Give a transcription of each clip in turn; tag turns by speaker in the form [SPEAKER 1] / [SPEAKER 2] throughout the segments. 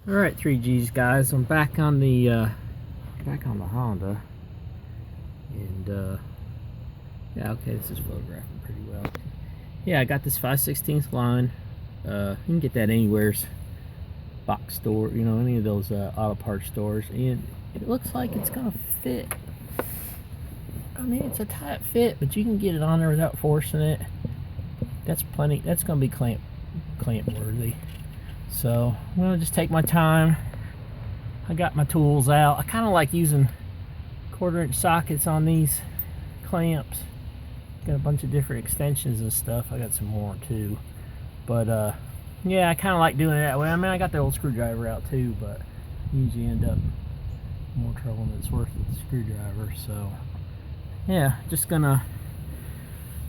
[SPEAKER 1] All right, 3Gs guys, I'm back on the Honda, and yeah, okay, this is photographing pretty well. Yeah, I got this 5/16 line. You can get that anywhere's box store, you know, any of those auto parts stores, and it looks like it's gonna fit. I mean, it's a tight fit, but you can get it on there without forcing it. That's plenty. That's gonna be clamp worthy. So I'm gonna just take my time. I got my tools out. I kind of like using 1/4-inch sockets on these clamps. Got a bunch of different extensions and stuff. I got some more too, but yeah, I kind of like doing it that way. I mean, I got the old screwdriver out too, but usually end up more trouble than it's worth with the screwdriver. So yeah, just gonna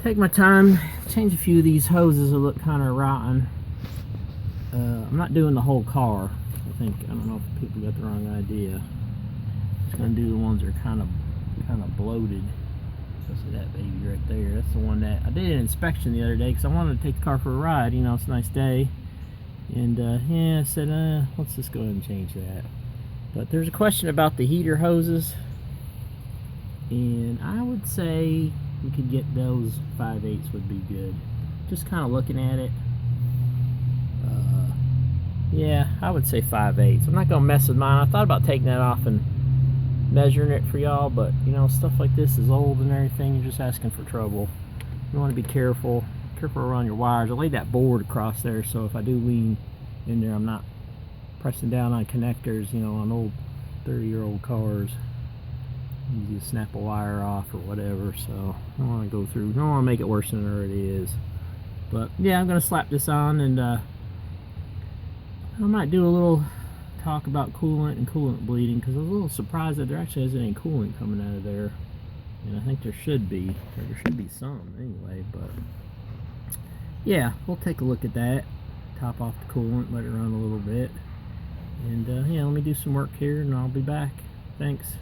[SPEAKER 1] take my time, change a few of these hoses that look kind of rotten. I'm not doing the whole car. I don't know if people got the wrong idea. Just gonna do the ones that are kind of bloated. Especially that baby right there. That's the one that I did an inspection the other day because I wanted to take the car for a ride. You know, it's a nice day, and yeah, I said, let's just go ahead and change that. But there's a question about the heater hoses, and I would say we could get those 5/8 would be good. Just kind of looking at it. Yeah, I would say 5/8. I'm not gonna mess with mine. I thought about taking that off and measuring it for y'all, but you know, stuff like this is old and everything. You're just asking for trouble. You want to be careful around your wires. I laid that board across there, so if I do lean in there, I'm not pressing down on connectors. You know, on old 30-year-old cars, easy to snap a wire off or whatever. So I don't want to go through. I don't want to make it worse than it already is. But yeah, I'm gonna slap this on, and I might do a little talk about coolant and coolant bleeding, because I was a little surprised that there actually isn't any coolant coming out of there, and I think there should be, or there should be some anyway. But yeah, we'll take a look at that, top off the coolant, let it run a little bit, and yeah, let me do some work here and I'll be back. Thanks.